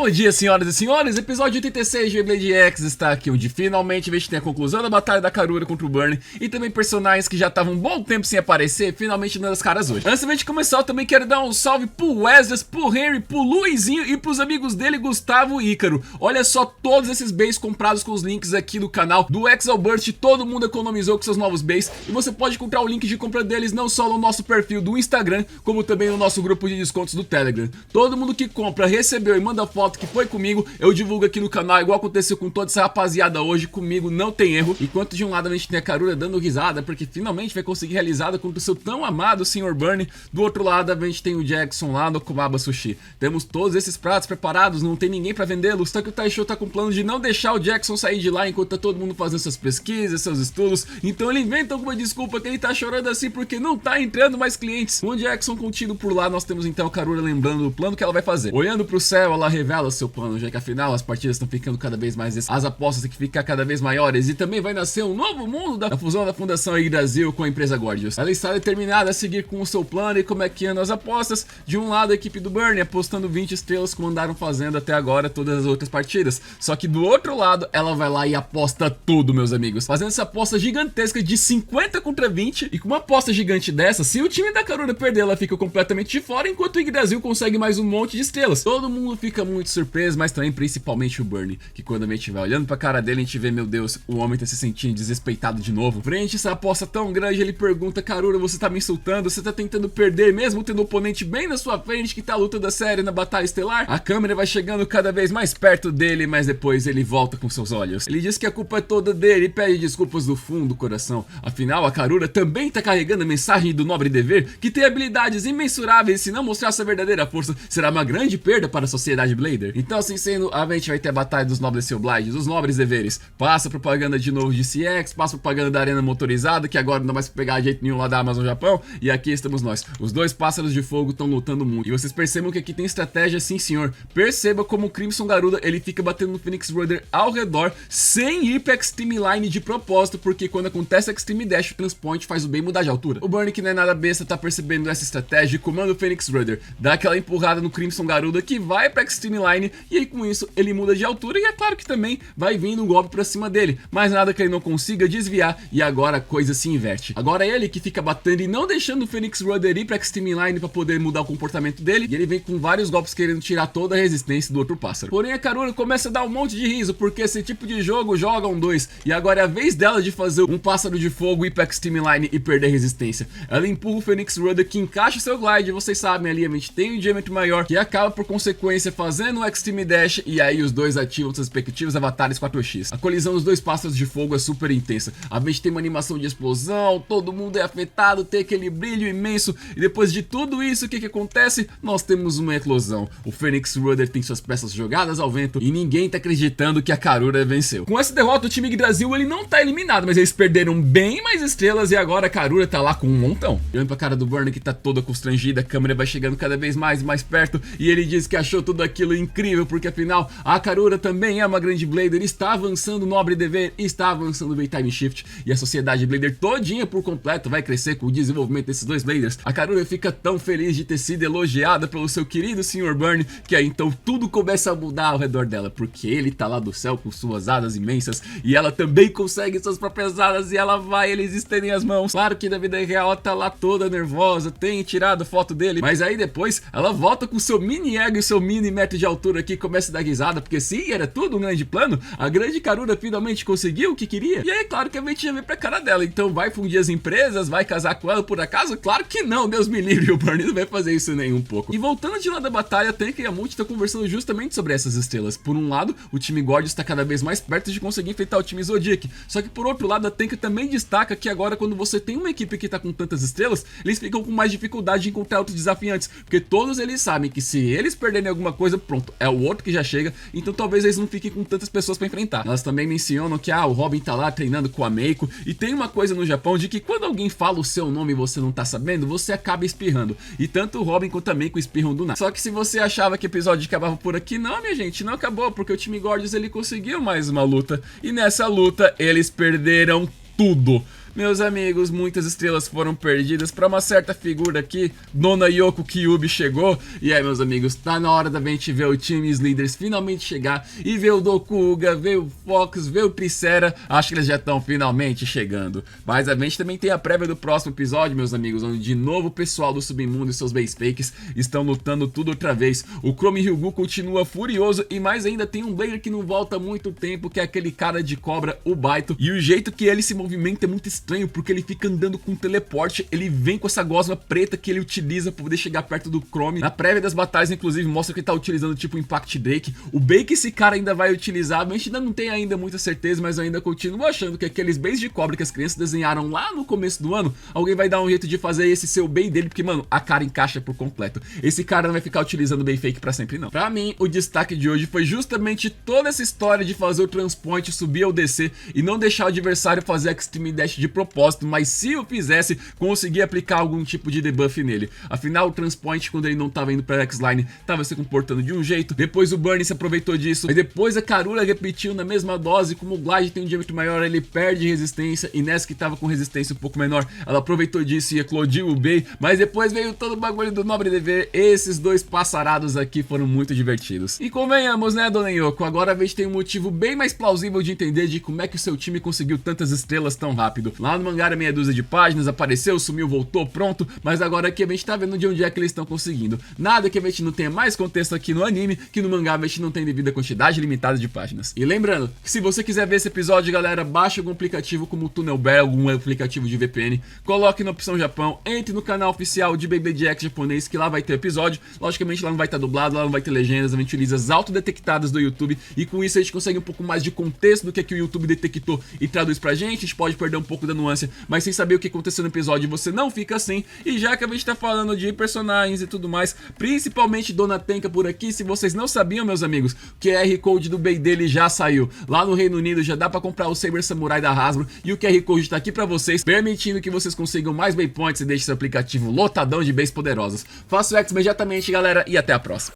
Bom dia, senhoras e senhores, episódio 86 de Beyblade X está aqui, onde finalmente a gente tem a conclusão da batalha da Karura contra o Burn e também personagens que já estavam um bom tempo sem aparecer, finalmente dando as caras hoje. Antes da gente começar, eu também quero dar um salve pro Wesley, pro Henry, pro Luizinho e pros amigos dele, Gustavo e Ícaro. Olha só todos esses bays comprados com os links aqui no canal do Exalburst, todo mundo economizou com seus novos bays e você pode encontrar o link de compra deles não só no nosso perfil do Instagram, como também no nosso grupo de descontos do Telegram. Todo mundo que compra, recebeu e manda foto que foi comigo, eu divulgo aqui no canal, igual aconteceu com toda essa rapaziada hoje, comigo não tem erro. Enquanto de um lado a gente tem a Karura dando risada, porque finalmente vai conseguir realizada contra o seu tão amado Sr. Burn, do outro lado a gente tem o Jackson lá no Kumaba Sushi. Temos todos esses pratos preparados, não tem ninguém pra vendê-los, só que o Taisho tá com plano de não deixar o Jackson sair de lá enquanto tá todo mundo fazendo suas pesquisas, seus estudos, então ele inventa alguma desculpa que ele tá chorando assim porque não tá entrando mais clientes. Com o Jackson contido por lá, nós temos então a Karura lembrando do plano que ela vai fazer. Olhando pro céu, ela revela seu plano, já que afinal as partidas estão ficando cada vez mais, as apostas têm que ficar cada vez maiores e também vai nascer um novo mundo da fusão da Fundação Yggdrasil com a empresa Gorgios. Ela está determinada a seguir com o seu plano e como é que andam as apostas. De um lado a equipe do Burn apostando 20 estrelas como andaram fazendo até agora todas as outras partidas, só que do outro lado ela vai lá e aposta tudo, meus amigos, fazendo essa aposta gigantesca de 50 contra 20 e com uma aposta gigante dessa, se o time da Karura perder ela fica completamente de fora, enquanto o Yggdrasil consegue mais um monte de estrelas. Todo mundo fica muito surpreso, mas também principalmente o Burn, que quando a gente vai olhando pra cara dele, a gente vê, meu Deus, o homem tá se sentindo desrespeitado de novo. Frente a essa aposta tão grande, ele pergunta: Karura, você tá me insultando? Você tá tentando perder mesmo tendo um oponente bem na sua frente que tá lutando a sério na batalha estelar? A câmera vai chegando cada vez mais perto dele, mas depois ele volta com seus olhos. Ele diz que a culpa é toda dele e pede desculpas do fundo do coração. Afinal, a Karura também tá carregando a mensagem do nobre dever, que tem habilidades imensuráveis e se não mostrar sua verdadeira força, será uma grande perda para a sociedade Blader. Então, assim sendo, a gente vai ter a batalha dos nobres Steelblades, dos nobres deveres. Passa propaganda de novo de CX, passa propaganda da arena motorizada, que agora não vai se pegar de jeito nenhum lá da Amazon Japão. E aqui estamos nós. Os dois pássaros de fogo estão lutando muito. E vocês percebam que aqui tem estratégia, sim senhor. Perceba como o Crimson Garuda, ele fica batendo no Phoenix Rider ao redor, sem ir pra Extreme Line de propósito, porque quando acontece a Extreme Dash, o Transpoint faz o bem mudar de altura. O Burn, que não é nada besta, tá percebendo essa estratégia e comanda o Phoenix Rider, dá aquela empurrada no Crimson Garuda, que vai pra Extreme Line, e aí com isso ele muda de altura e é claro que também vai vindo um golpe pra cima dele, mas nada que ele não consiga desviar e agora a coisa se inverte. Agora é ele que fica batendo e não deixando o Phoenix Rider ir pra Extreme Line pra poder mudar o comportamento dele, e ele vem com vários golpes querendo tirar toda a resistência do outro pássaro. Porém a Karura começa a dar um monte de riso, porque esse tipo de jogo joga um 2 e agora é a vez dela de fazer um pássaro de fogo ir pra Extreme Line e perder resistência. Ela empurra o Phoenix Rider, que encaixa seu glide, vocês sabem, ali a gente tem um diâmetro maior, que acaba por consequência fazendo o Extreme Dash, e aí os dois ativam seus respectivos avatares 4x. A colisão dos dois pássaros de fogo é super intensa. A gente tem uma animação de explosão, todo mundo é afetado, tem aquele brilho imenso, e depois de tudo isso, o que acontece? Nós temos uma eclosão. O Phoenix Rider tem suas peças jogadas ao vento, e ninguém tá acreditando que a Karura venceu. Com essa derrota, o time Yggdrasil, ele não tá eliminado, mas eles perderam bem mais estrelas, e agora a Karura tá lá com um montão. Olhando pra cara do Burn, que tá toda constrangida, a câmera vai chegando cada vez mais e mais perto, e ele diz que achou tudo aquilo incrível, porque afinal a Karura também é uma grande Blader, está avançando o nobre dever, está avançando o Baytime Shift, e a sociedade Blader todinha por completo vai crescer com o desenvolvimento desses dois Bladers. A Karura fica tão feliz de ter sido elogiada pelo seu querido Sr. Burn, que aí então tudo começa a mudar ao redor dela, porque ele tá lá do céu com suas asas imensas, e ela também consegue suas próprias asas, e ela vai, eles estendem as mãos. Claro que na vida real ela tá lá toda nervosa, tem tirado foto dele, mas aí depois ela volta com seu mini ego e seu mini metro de altura aqui, começa a dar risada, porque sim, era tudo um grande plano, a grande Karura finalmente conseguiu o que queria, e aí claro que a gente já vê pra cara dela, então vai fundir as empresas, vai casar com ela por acaso? Claro que não, Deus me livre, o Burn não vai fazer isso nem um pouco. E voltando de lá da batalha, Tank e a Multi tá conversando justamente sobre essas estrelas. Por um lado, o time Gorgios está cada vez mais perto de conseguir enfrentar o time Zodiac, só que por outro lado, a Tank também destaca que agora quando você tem uma equipe que tá com tantas estrelas, eles ficam com mais dificuldade de encontrar outros desafiantes, porque todos eles sabem que se eles perderem alguma coisa, pronto, é o outro que já chega, então talvez eles não fiquem com tantas pessoas pra enfrentar. Elas também mencionam que o Robin tá lá treinando com a Meiko, e tem uma coisa no Japão de que quando alguém fala o seu nome e você não tá sabendo, você acaba espirrando, e tanto o Robin quanto a Meiko espirram do nada. Só que se você achava que o episódio acabava por aqui, não, minha gente, não acabou, porque o time Gorgios ele conseguiu mais uma luta, e nessa luta eles perderam tudo. meus amigos, muitas estrelas foram perdidas para uma certa figura aqui. Dona Yoko Kyubi chegou. E aí, meus amigos, tá na hora da gente ver o Team Leaders finalmente chegar e ver o Dokuga, ver o Fox, ver o Tricera. Acho que eles já estão finalmente chegando. Mas a gente também tem a prévia do próximo episódio, meus amigos, onde de novo o pessoal do Submundo e seus base fakes estão lutando tudo outra vez. O Chrome Ryugu continua furioso e mais ainda tem um Blader que não volta há muito tempo, que é aquele cara de cobra, o Baito. E o jeito que ele se movimenta é muito estranho, porque ele fica andando com teleporte, ele vem com essa gosma preta que ele utiliza para poder chegar perto do Chrome. Na prévia das batalhas, inclusive, mostra que ele tá utilizando tipo o Impact Drake. O bait que esse cara ainda vai utilizar, a gente ainda não tem ainda muita certeza, mas eu ainda continuo achando que aqueles baits de cobra que as crianças desenharam lá no começo do ano, alguém vai dar um jeito de fazer esse ser o bait dele, porque, mano, a cara encaixa por completo. Esse cara não vai ficar utilizando o bait fake pra sempre, não. Pra mim, o destaque de hoje foi justamente toda essa história de fazer o Transpoint subir ou descer e não deixar o adversário fazer a Extreme Dash de propósito, mas se o fizesse, conseguir aplicar algum tipo de debuff nele. Afinal, o Transpoint, quando ele não tava indo pra X-Line, tava se comportando de um jeito, depois o Burn se aproveitou disso, e depois a Karura repetiu na mesma dose. Como o Glide tem um diâmetro maior, ele perde resistência, e nessa que tava com resistência um pouco menor, ela aproveitou disso e eclodiu o Bey, mas depois veio todo o bagulho do Nobre Dever. Esses dois passarados aqui foram muito divertidos. E convenhamos, né, Dona Yoko, agora a gente tem um motivo bem mais plausível de entender de como é que o seu time conseguiu tantas estrelas tão rápido. Lá no mangá era meia dúzia de páginas, apareceu, sumiu, voltou, pronto, mas agora aqui a gente tá vendo de onde é que eles estão conseguindo. Nada que a gente não tenha mais contexto aqui no anime, que no mangá a gente não tem devido a quantidade limitada de páginas. E lembrando, que se você quiser ver esse episódio, galera, baixe algum aplicativo como o Tunnel Bear, algum aplicativo de VPN, coloque na opção Japão, entre no canal oficial de Beyblade X japonês, que lá vai ter episódio. Logicamente lá não vai estar dublado, lá não vai ter legendas, a gente utiliza as autodetectadas do YouTube, e com isso a gente consegue um pouco mais de contexto do que o YouTube detectou e traduz pra gente. A gente pode perder um pouco da nuance, mas sem saber o que aconteceu no episódio, você não fica assim. E já que a gente tá falando de personagens e tudo mais, principalmente Dona Tenka por aqui, se vocês não sabiam, meus amigos, o QR Code do Bey dele já saiu. Lá no Reino Unido já dá pra comprar o Saber Samurai da Hasbro, e o QR Code tá aqui pra vocês, permitindo que vocês consigam mais Bey Points e deixem seu aplicativo lotadão de Beys poderosas. Faça o X imediatamente, galera, e até a próxima.